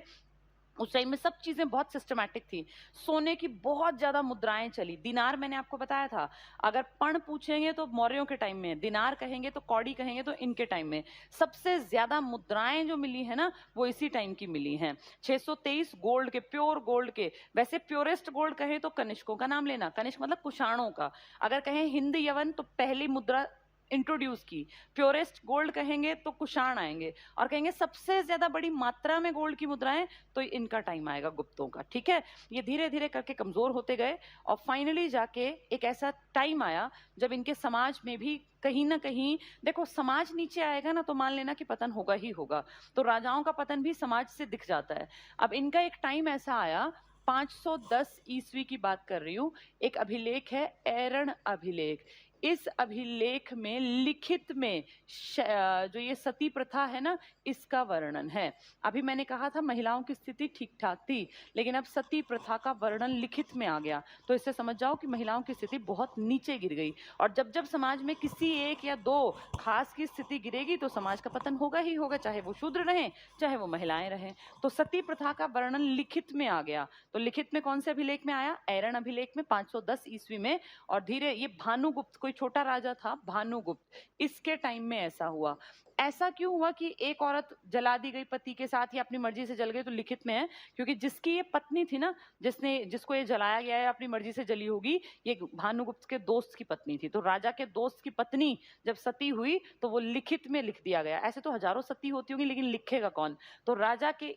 उस टाइम में सब चीजें बहुत सिस्टमैटिक थी। सोने की बहुत ज्यादा मुद्राएं चली। दिनार मैंने आपको बताया था। अगर पण पूछेंगे तो मौर्यों के टाइम में, दिनार कहेंगे तो, कौड़ी कहेंगे तो इनके टाइम में। सबसे ज्यादा मुद्राएं जो मिली है ना, वो इसी टाइम की मिली हैं। 623 गोल्ड के, प्योर गोल्ड के। वैसे प्योरेस्ट गोल्ड कहें तो कनिष्कों का नाम लेना। कनिष्क मतलब कुषाणों का। अगर कहें हिंद यवन, तो पहली मुद्रा इंट्रोड्यूस की। प्योरेस्ट गोल्ड कहेंगे तो कुषाण आएंगे। और कहेंगे सबसे ज्यादा बड़ी मात्रा में गोल्ड की मुद्राएं, तो इनका टाइम आएगा, गुप्तों का। ठीक है, ये धीरे धीरे करके कमजोर होते गए, और फाइनली जाके एक ऐसा टाइम आया जब इनके समाज में भी कहीं ना कहीं, देखो समाज नीचे आएगा ना, तो मान लेना कि पतन होगा ही होगा। तो राजाओं का पतन भी समाज से दिख जाता है। अब इनका एक टाइम ऐसा आया, 510 ईस्वी की बात कर रही हूं। एक अभिलेख है, ऐरण अभिलेख। इस अभिलेख में लिखित में जो ये सती प्रथा है ना, इसका वर्णन है। अभी मैंने कहा था महिलाओं की स्थिति ठीक ठाक थी, लेकिन अब सती प्रथा का वर्णन लिखित में आ गया। तो इससे समझ जाओ कि महिलाओं की स्थिति बहुत नीचे गिर गई। और जब जब समाज में किसी एक या दो खास की स्थिति गिरेगी, तो समाज का पतन होगा ही होगा, चाहे वो शूद्र रहें, चाहे वो महिलाएं रहें। तो सती प्रथा का वर्णन लिखित में आ गया। तो लिखित में कौन से अभिलेख में आया? ऐरण अभिलेख में, 510 ईस्वी में। और धीरे, ये भानुगुप्त, कोई छोटा राजा था भानुगुप्त, इसके टाइम में ऐसा हुआ। ऐसा क्यों हुआ कि एक औरत जला दी गई पति के साथ, या अपनी मर्जी से जल गई? तो लिखित में है, क्योंकि जिसकी ये पत्नी थी ना, जिसको ये जलाया गया है, अपनी मर्जी से जली होगी, ये भानुगुप्त के दोस्त की पत्नी थी। तो राजा के दोस्त की पत्नी जब सती हुई, तो वो लिखित में लिख दिया गया। ऐसे तो हजारों सती होती होंगी, लेकिन लिखेगा कौन? तो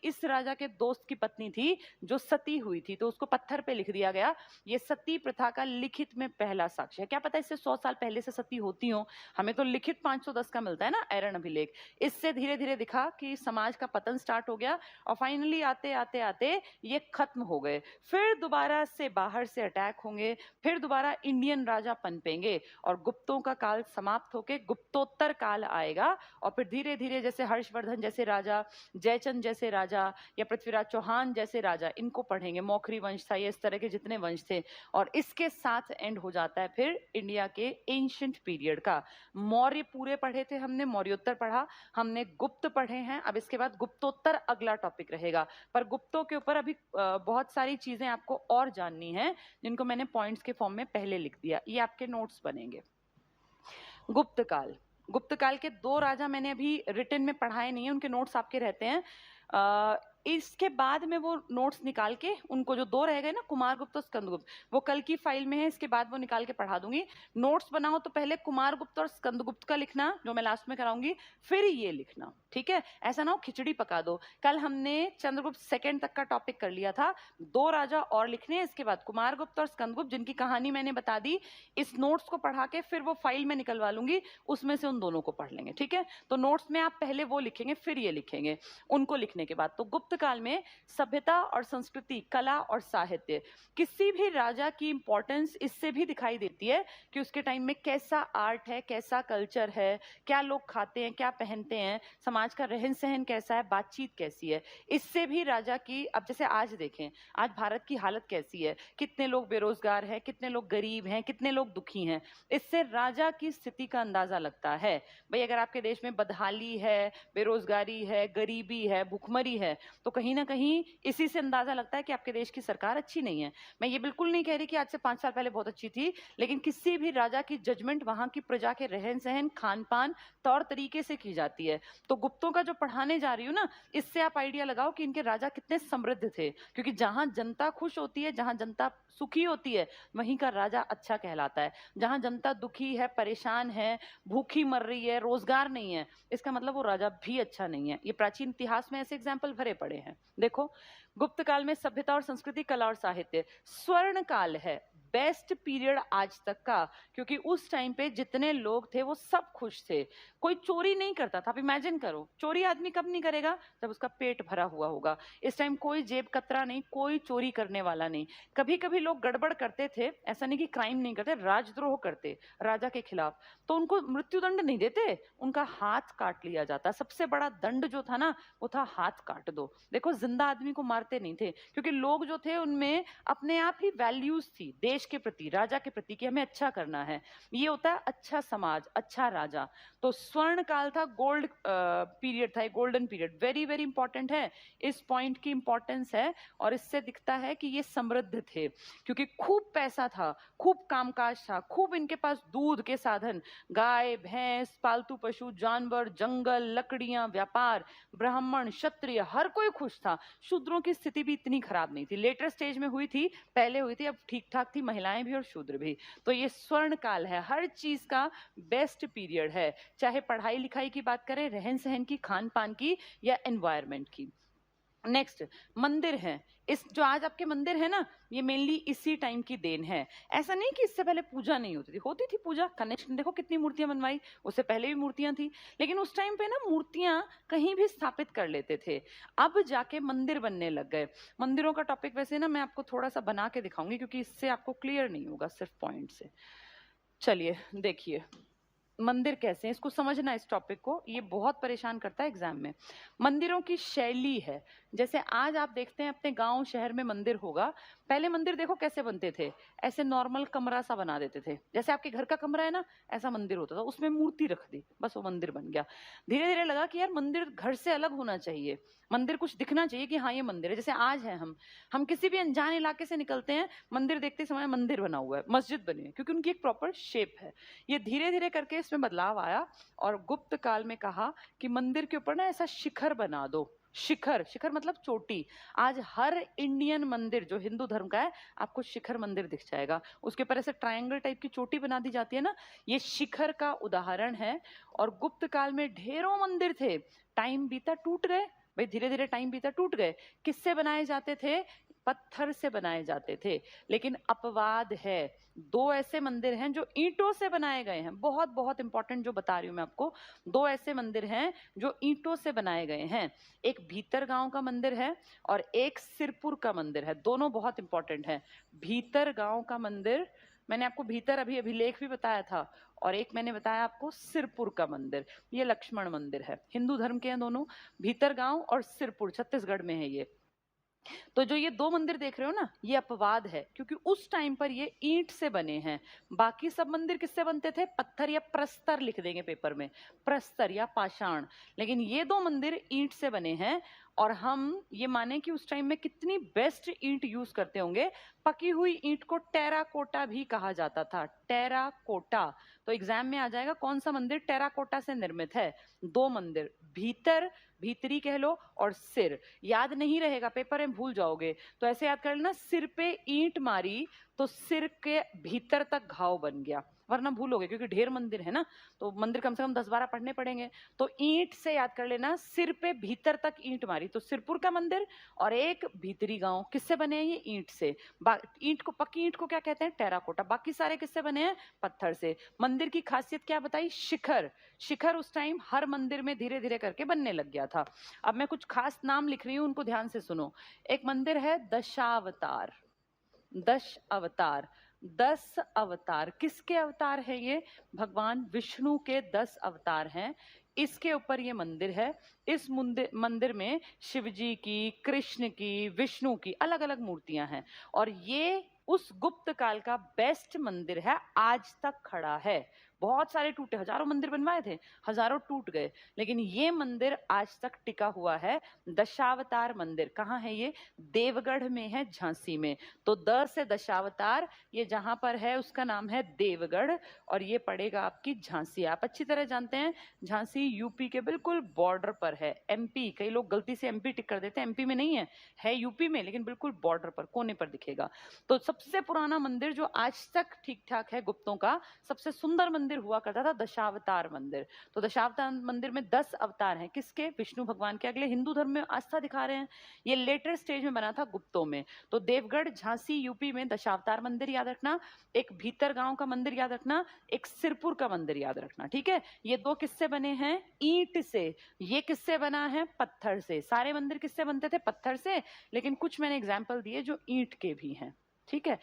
इस राजा के दोस्त की पत्नी थी जो सती हुई थी, तो उसको पत्थर पे लिख दिया गया। ये सती प्रथा का लिखित में पहला साक्ष्य है। क्या पता इससे 100 साल पहले से सती होती हो, हमें तो लिखित 510 का मिलता है ना, ऐरण अभिलेख। इससे धीरे धीरे दिखा कि समाज का पतन स्टार्ट हो गया और फाइनली आते आते आते ये खत्म हो गए। फिर दोबारा से बाहर से अटैक होंगे, फिर दोबारा इंडियन राजा पनपेंगे और गुप्तों का काल समाप्त होके गुप्तोत्तर काल आएगा। और फिर धीरे धीरे जैसे हर्षवर्धन जैसे राजा, जयचंद जैसे राजा या पृथ्वीराज चौहान जैसे राजा, इनको पढ़ेंगे। मौखरी वंश था, ये इस तरह के जितने वंश थे, और इसके साथ एंड हो जाता है फिर इंडिया के एंशिएंट पीरियड का। मौर्य पूरे पढ़े थे हमने, मौर्योत्तर पढ़ा हमने, गुप्त पढ़े हैं। अब इसके बाद गुप्तोत्तर अगला टॉपिक रहेगा, पर गुप्तों के ऊपर अभी बहुत सारी चीजें आपको और जाननी है जिनको मैंने पॉइंट्स के फॉर्म में पहले लिख दिया। ये आपके नोट्स बनेंगे। गुप्त काल, गुप्त काल के 2 राजा मैंने अभी रिटन में पढ़ाए नहीं है, उनके नोट्स आपके रहते हैं। इसके बाद में वो नोट्स निकाल के उनको जो 2 रह गए ना, कुमारगुप्त और स्कंदगुप्त, वो कल की फाइल में है, इसके बाद वो निकाल के पढ़ा दूंगी। नोट्स बनाओ तो पहले कुमारगुप्त और स्कंदगुप्त का लिखना, जो मैं लास्ट में कराऊंगी, फिर ये लिखना, ठीक है? ऐसा ना हो खिचड़ी पका दो। कल हमने चंद्रगुप्त सेकंड तक का टॉपिक कर लिया था, 2 राजा और लिखने हैं, इसके बाद कुमारगुप्त और स्कंदगुप्त, जिनकी कहानी मैंने बता दी। इस नोट्स को पढ़ा के फिर वो फाइल में निकलवा लूंगी, उसमें से उन दोनों को पढ़ लेंगे, ठीक है? तो नोट्स में आप पहले वो लिखेंगे, फिर ये लिखेंगे। उनको लिखने के बाद तो गुप्त काल में सभ्यता और संस्कृति, कला और साहित्य, किसी भी राजा की इंपॉर्टेंस इससे भी दिखाई देती है कि उसके टाइम में कैसा आर्ट है, कैसा कल्चर है, क्या लोग खाते हैं, क्या पहनते हैं, समाज का रहन सहन कैसा है, बातचीत कैसी है। इससे भी राजा की, अब जैसे आज देखें, आज भारत की हालत कैसी है, कितने लोग बेरोजगार हैं, कितने लोग गरीब हैं, कितने लोग दुखी हैं, इससे राजा की स्थिति का अंदाजा लगता है। भाई अगर आपके देश में बदहाली है, बेरोजगारी है, गरीबी है, भुखमरी है, तो कहीं ना कहीं इसी से अंदाजा लगता है कि आपके देश की सरकार अच्छी नहीं है। मैं ये बिल्कुल नहीं कह रही कि आज से 5 साल पहले बहुत अच्छी थी, लेकिन किसी भी राजा की जजमेंट वहां की प्रजा के रहन सहन, खान पान, तौर तरीके से की जाती है। तो गुप्तों का जो पढ़ाने जा रही हूँ ना, इससे आप आइडिया लगाओ कि इनके राजा कितने समृद्ध थे, क्योंकि जहां जनता खुश होती है, जहां जनता सुखी होती है, वहीं का राजा अच्छा कहलाता है। जहां जनता दुखी है, परेशान है, भूखी मर रही है, रोजगार नहीं है, इसका मतलब वो राजा भी अच्छा नहीं है। ये प्राचीन इतिहास में ऐसे एग्जाम्पल भरे पड़े हैं। देखो, गुप्त काल में सभ्यता और संस्कृति, कला और साहित्य, स्वर्ण काल है, बेस्ट पीरियड आज तक का, क्योंकि उस टाइम पे जितने लोग थे वो सब खुश थे, कोई चोरी नहीं करता था। आप इमेजिन करो, चोरी आदमी कब नहीं करेगा? जब उसका पेट भरा हुआ होगा। इस टाइम कोई जेब कतरा नहीं, कोई चोरी करने वाला नहीं। कभी कभी लोग गड़बड़ करते थे, ऐसा नहीं कि क्राइम नहीं करते, राजद्रोह करते राजा के खिलाफ, तो उनको मृत्युदंड नहीं देते, उनका हाथ काट लिया जाता। सबसे बड़ा दंड जो था ना, वो था हाथ काट दो। देखो, जिंदा आदमी को मारते नहीं थे, क्योंकि लोग जो थे उनमें अपने आप ही वैल्यूज थी देश के प्रति, राजा के प्रति, कि हमें अच्छा करना है। ये होता है अच्छा समाज, अच्छा राजा। तो स्वर्ण काल था, गोल्ड पीरियड था, golden period, very very important है। इस पॉइंट की इंपॉर्टेंस है, और इससे दिखता है कि ये समृद्ध थे, क्योंकि खूब पैसा था, खूब कामकाज था, खूब इनके पास दूध के साधन, गाय भैंस, पालतू पशु, जानवर, जंगल, लकड़ियां, व्यापार, ब्राह्मण, क्षत्रिय, हर कोई खुश था। शूद्रों की स्थिति भी इतनी खराब नहीं थी, लेटर स्टेज में हुई थी, पहले हुई थी, अब ठीक ठाक थी, महिलाएं भी और शूद्र भी। तो ये स्वर्ण काल है, हर चीज का बेस्ट पीरियड है, चाहे पढ़ाई लिखाई की बात करें, रहन सहन की, खान पान की, या एनवायरमेंट की। नेक्स्ट, मंदिर है। इस जो आज आपके मंदिर है ना, ये मेनली इसी टाइम की देन है। ऐसा नहीं कि इससे पहले पूजा नहीं होती थी पूजा। कनेक्शन देखो, कितनी मूर्तियां बनवाई, उससे पहले भी मूर्तियां थी, लेकिन उस टाइम पे ना मूर्तियां कहीं भी स्थापित कर लेते थे, अब जाके मंदिर बनने लग गए। मंदिरों का टॉपिक वैसे ना मैं आपको थोड़ा सा बना के दिखाऊंगी, क्योंकि इससे आपको क्लियर नहीं होगा सिर्फ पॉइंट से। चलिए देखिए, मंदिर कैसे हैं, इसको समझना, इस टॉपिक को, ये बहुत परेशान करता है एग्जाम में। मंदिरों की शैली है, जैसे आज आप देखते हैं अपने गांव शहर में मंदिर होगा, पहले मंदिर देखो कैसे बनते थे, ऐसे नॉर्मल कमरा सा बना देते थे, जैसे आपके घर का कमरा है ना, ऐसा मंदिर होता था, उसमें मूर्ति रख दी, बस वो मंदिर बन गया। धीरे धीरे लगा कि यार मंदिर घर से अलग होना चाहिए, मंदिर कुछ दिखना चाहिए कि हाँ ये मंदिर है। जैसे आज है, हम किसी भी अनजान इलाके से निकलते हैं, मंदिर देखते समय मंदिर बना हुआ है, मस्जिद बनी है, क्योंकि उनकी एक प्रॉपर शेप है। ये धीरे धीरे करके इसमें बदलाव आया, और गुप्त काल में कहा कि मंदिर के ऊपर ना ऐसा शिखर बना दो। शिखर, शिखर मतलब चोटी। आज हर इंडियन मंदिर जो हिंदू धर्म का है, आपको शिखर मंदिर दिख जाएगा, उसके ऊपर ऐसे ट्रायंगल टाइप की चोटी बना दी जाती है ना, ये शिखर का उदाहरण है। और गुप्त काल में ढेरों मंदिर थे, टाइम बीता टूट गए, भाई धीरे धीरे टाइम बीता टूट गए। किससे बनाए जाते थे? पत्थर से बनाए जाते थे। लेकिन अपवाद है, दो ऐसे मंदिर हैं जो ईंटों से बनाए गए हैं। बहुत बहुत इंपॉर्टेंट जो बता रही हूं मैं आपको, दो ऐसे मंदिर हैं जो ईंटों से बनाए गए हैं। एक भीतर गांव का मंदिर है और एक सिरपुर का मंदिर है। दोनों बहुत इंपॉर्टेंट हैं। भीतर गांव का मंदिर, मैंने आपको भीतर अभी अभिलेख भी बताया था, और एक मैंने बताया आपको सिरपुर का मंदिर, ये लक्ष्मण मंदिर है। हिंदू धर्म के हैं दोनों, भीतर गांव और सिरपुर छत्तीसगढ़ में है ये। तो जो ये दो मंदिर देख रहे हो ना, ये अपवाद है, क्योंकि उस टाइम पर ये ईंट से बने हैं। बाकी सब मंदिर किससे बनते थे? पत्थर या प्रस्तर लिख देंगे पेपर में, प्रस्तर या पाषाण। लेकिन ये दो मंदिर ईंट से बने हैं। और हम ये माने कि उस टाइम में कितनी बेस्ट ईंट यूज करते होंगे। पकी हुई ईंट को टेराकोटा भी कहा जाता था, टेराकोटा। तो एग्जाम में आ जाएगा कौन सा मंदिर टेराकोटा से निर्मित है। दो मंदिर, भीतर, भीतरी कह लो, और सिर। याद नहीं रहेगा, पेपर में भूल जाओगे, तो ऐसे याद कर लेना, सिर पे ईंट मारी तो सिर के भीतर तक घाव बन गया, वरना भूलोगे, क्योंकि ढेर मंदिर है ना, तो मंदिर कम से कम 10-12 पढ़ने पड़ेंगे। तो ईंट से याद कर लेना, सिर पे भीतर तक ईंट मारी तो सिरपुर का मंदिर। और एक भीतरी गांव, किससे बने हैं ये? ईंट से। ईंट को, पक्की ईंट को क्या कहते हैं? टेराकोटा। बाकी सारे किससे बने हैं? पत्थर से। मंदिर की खासियत क्या बताई? शिखर। शिखर उस टाइम हर मंदिर में धीरे धीरे करके बनने लग गया था। अब मैं कुछ खास नाम लिख रही हूं, उनको ध्यान से सुनो। एक मंदिर है दशावतार, 10 अवतार। 10 अवतार किसके अवतार है ये? भगवान विष्णु के 10 अवतार हैं। इसके ऊपर ये मंदिर है। इस मंदिर में शिव जी की, कृष्ण की, विष्णु की अलग अलग मूर्तियां हैं। और ये उस गुप्त काल का बेस्ट मंदिर है, आज तक खड़ा है। बहुत सारे टूटे, हजारों मंदिर बनवाए थे, हजारों टूट गए, लेकिन ये मंदिर आज तक टिका हुआ है। दशावतार मंदिर कहाँ है ये? देवगढ़ में है, झांसी में। तो द से दशावतार, ये जहां पर है उसका नाम है देवगढ़, और ये पड़ेगा आपकी झांसी। आप अच्छी तरह जानते हैं झांसी यूपी के बिल्कुल बॉर्डर पर है। एमपी, कई लोग गलती से एमपी टिक कर देते हैं, एमपी में नहीं है यूपी में, लेकिन बिल्कुल बॉर्डर पर, कोने पर दिखेगा। तो सबसे पुराना मंदिर जो आज तक ठीक ठाक है, गुप्तों का सबसे सुंदर मंदिर हुआ करता था दशावतार मंदिर। तो दशावतार मंदिर में 10 अवतार हैं। किसके? विष्णु भगवान के। अगले हिंदू धर्म में आस्था दिखा रहे हैं। ये लेटर स्टेज में बना था गुप्तों में। तो देवगढ़, झांसी, यूपी में दशावतार मंदिर याद रखना, एक भीतर गांव का मंदिर याद रखना, एक सिरपुर का मंदिर याद रखना, ठीक है। ये दो किससे बने हैं? ईंट से। ये किससे बना है? पत्थर से। सारे मंदिर किससे बनते थे? पत्थर से, लेकिन कुछ मैंने एग्जाम्पल दिए जो ईंट के भी हैं, ठीक है।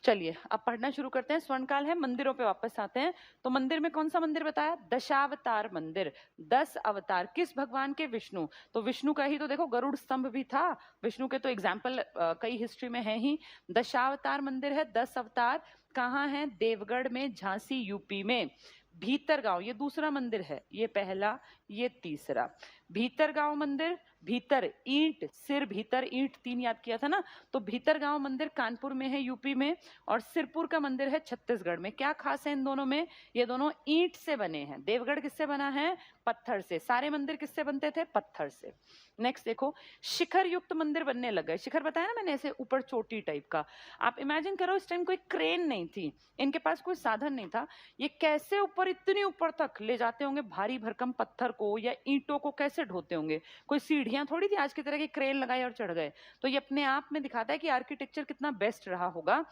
चलिए अब पढ़ना शुरू करते हैं। स्वर्णकाल है, मंदिरों पे वापस आते हैं। तो मंदिर में कौन सा मंदिर बताया? दशावतार मंदिर, 10 अवतार। किस भगवान के? विष्णु। तो विष्णु का ही तो देखो गरुड़ स्तंभ भी था, विष्णु के तो एग्जाम्पल कई हिस्ट्री में है ही। दशावतार मंदिर है, 10 अवतार। कहाँ है? देवगढ़ में, झांसी यूपी में। भीतर गांव, ये दूसरा मंदिर है, ये पहला, ये तीसरा। भीतर गांव मंदिर, भीतर ईंट, सिर, भीतर ईंट, 3 याद किया था ना। तो भीतर गांव मंदिर कानपुर में है, यूपी में। और सिरपुर का मंदिर है छत्तीसगढ़ में। क्या खास है इन दोनों में? ये दोनों ईंट से बने हैं। देवगढ़ किससे बना है? पत्थर से। सारे मंदिर किससे बनते थे? पत्थर से। नेक्स्ट देखो, शिखर युक्त मंदिर बनने लग गए। शिखर बताया ना मैंने, ऐसे ऊपर चोटी टाइप का। आप इमेजिन करो, इस टाइम कोई क्रेन नहीं थी, इनके पास कोई साधन नहीं था, ये कैसे ऊपर, इतनी ऊपर तक ले जाते होंगे भारी भरकम पत्थर को या ईंटों को, कैसे ढोते होंगे? कोई सीढ़ियां थोड़ी थी आज की तरह की, क्रेन लगाई और चढ़ गए। तो ये अपने आप में दिखाता है कि आर्किटेक्चर कितना बेस्ट रहा होगा,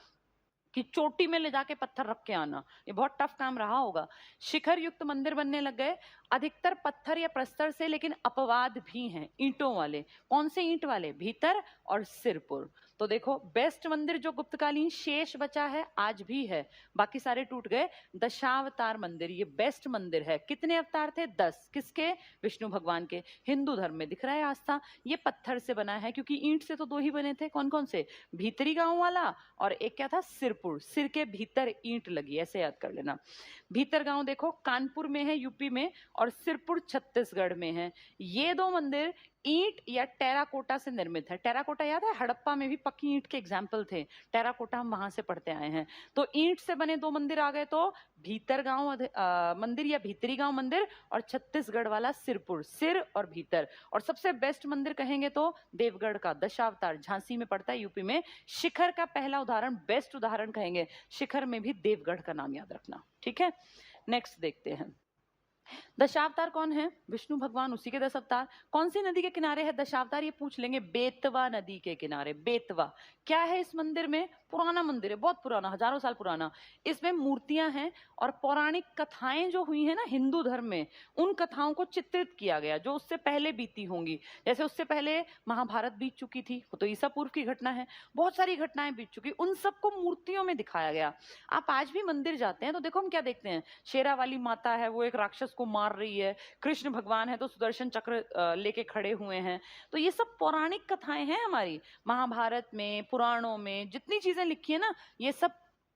कि चोटी में ले जाके पत्थर रख के आना, ये बहुत टफ काम रहा होगा। शिखर युक्त मंदिर बनने लग गए, अधिकतर पत्थर या प्रस्तर से, लेकिन अपवाद भी हैं ईंटों वाले। कौन से ईंट वाले? भीतर और सिरपुर। तो देखो, बेस्ट मंदिर जो गुप्तकालीन शेष बचा है, आज भी है, बाकी सारे टूट गए। दशावतार मंदिर, ये बेस्ट मंदिर है। कितने अवतार थे? 10। किसके? विष्णु भगवान के। हिंदू धर्म में दिख रहा है आस्था। ये पत्थर से बना है, क्योंकि ईंट से तो 2 ही बने थे। कौन कौन से? भीतरी गांव वाला, और एक क्या था? सिरपुर। सिर के भीतर ईंट लगी, ऐसे याद कर लेना। भीतर गांव देखो कानपुर में है, यूपी में, और सिरपुर छत्तीसगढ़ में है। ये दो मंदिर ईंट या टेराकोटा से निर्मित है। टेराकोटा याद है, हड़प्पा में भी पक्की ईंट के एग्जाम्पल थे। टेराकोटा हम वहां से पढ़ते आए हैं। तो ईंट से बने 2 मंदिर आ गए, तो भीतर गांव मंदिर या भीतरी गांव मंदिर, और छत्तीसगढ़ वाला सिरपुर, सिर और भीतर। और सबसे बेस्ट मंदिर कहेंगे तो देवगढ़ का दशावतार, झांसी में पड़ता है, यूपी में। शिखर का पहला उदाहरण, बेस्ट उदाहरण कहेंगे, शिखर में भी देवगढ़ का नाम याद रखना, ठीक है। नेक्स्ट देखते हैं। दशावतार कौन है? विष्णु भगवान, उसी के 10 अवतार। कौन सी नदी के किनारे है दशावतार? ये पूछ लेंगे। बेतवा नदी के किनारे। बेतवा क्या है इस मंदिर में? पुराना मंदिर है, बहुत पुराना, हजारों साल पुराना। इसमें मूर्तियां हैं और पौराणिक कथाएं जो हुई हैं ना हिंदू धर्म में, उन कथाओं को चित्रित किया गया जो उससे पहले बीती होंगी। जैसे उससे पहले महाभारत बीत चुकी थी, वो तो ईसा पूर्व की घटना है। बहुत सारी घटनाएं बीत चुकी, उन सबको मूर्तियों में दिखाया गया। आप आज भी मंदिर जाते हैं तो देखो हम क्या देखते हैं, शेरा वाली माता है, वो एक राक्षस को मार रही है। कृष्ण भगवान है तो सुदर्शन चक्र लेके खड़े हुए हैं। तो ये सब पौराणिक कथाएं हैं हमारी। महाभारत में, पुराणों में जितनी चीजें लिखी है ना, ये सब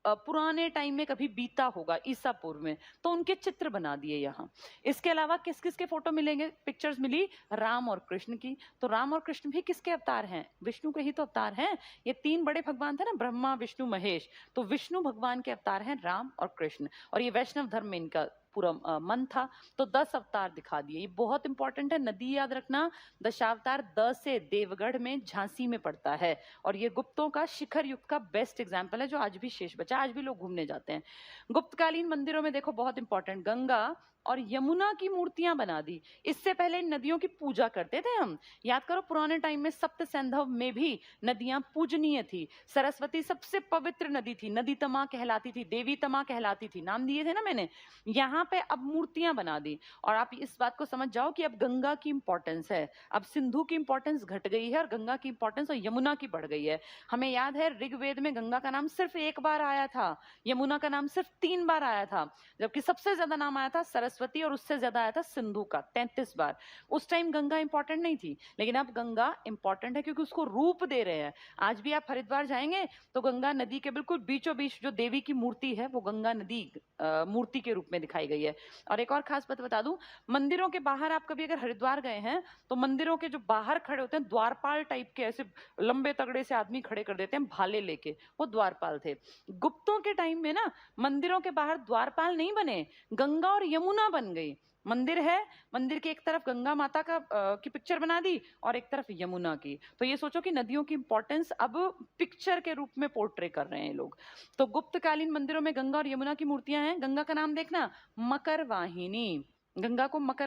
पुराने टाइम में कभी बीता होगा, ईसा पूर्व में, तो उनके चित्र बना दिए यहाँ। इसके अलावा किस किस के फोटो मिलेंगे? पिक्चर्स मिली राम और कृष्ण की। तो राम और कृष्ण भी किसके अवतार हैं? विष्णु के ही तो अवतार हैं। ये 3 बड़े भगवान थे ना, ब्रह्मा विष्णु महेश, तो विष्णु भगवान के अवतार हैं राम और कृष्ण। और ये वैष्णव धर्म में इनका पूरा मन था। तो 10 अवतार दिखा दिए। ये बहुत इंपॉर्टेंट है, नदी याद रखना। दशावतार 10 से देवगढ़ में, झांसी में पड़ता है। और ये गुप्तों का शिखर युग का बेस्ट एग्जाम्पल है जो आज भी शेष बचा, आज भी लोग घूमने जाते हैं। गुप्तकालीन मंदिरों में देखो बहुत इंपॉर्टेंट, गंगा और यमुना की मूर्तियां बना दी। इससे पहले इन नदियों की पूजा करते थे हम। याद करो पुराने टाइम में सप्त सैंधव में भी नदियां पूजनीय थी। सरस्वती सबसे पवित्र नदी थी, नदी तमा कहलाती थी, देवी तमा कहलाती थी, नाम दिए थे ना मैंने। यहाँ पे अब मूर्तियां बना दी। और आप इस बात को समझ जाओ कि अब गंगा की इंपॉर्टेंस है। अब सिंधु की इंपॉर्टेंस घट गई है और गंगा की इंपॉर्टेंस और यमुना की बढ़ गई है। हमें याद है ऋग्वेद में गंगा का नाम सिर्फ 1 बार आया था, यमुना का नाम सिर्फ 3 बार आया था, जबकि सबसे ज्यादा नाम आया था सरस्वती और उससे ज्यादा आया था सिंधु का, 33 बार। उस टाइम गंगा इंपॉर्टेंट नहीं थी, लेकिन अब गंगा इंपॉर्टेंट है क्योंकि उसको रूप दे रहे हैं। आज भी आप हरिद्वार जाएंगे तो गंगा नदी के बिल्कुल बीचों बीच जो देवी की मूर्ति है वो गंगा नदी मूर्ति के रूप में दिखाई गई है। और एक और खास बात बता दूं, मंदिरों के बाहर आप कभी अगर हरिद्वार गए हैं तो मंदिरों के जो बाहर खड़े होते हैं, द्वारपाल टाइप के ऐसे लंबे तगड़े से आदमी खड़े कर देते हैं भाले लेके, वो द्वारपाल थे। गुप्तों के टाइम में ना मंदिरों के बाहर द्वारपाल नहीं बने, गंगा और यमुना बन गई। मंदिर है, मंदिर की एक तरफ गंगा माता का की पिक्चर बना दी और एक तरफ यमुना की। तो ये सोचो कि नदियों की इंपॉर्टेंस अब पिक्चर के रूप में पोर्ट्रे कर रहे हैं लोग। तो गुप्तकालीन मंदिरों में गंगा और यमुना की मूर्तियां हैं। गंगा का नाम देखना, मकर वाहिनी। गंगा को मकर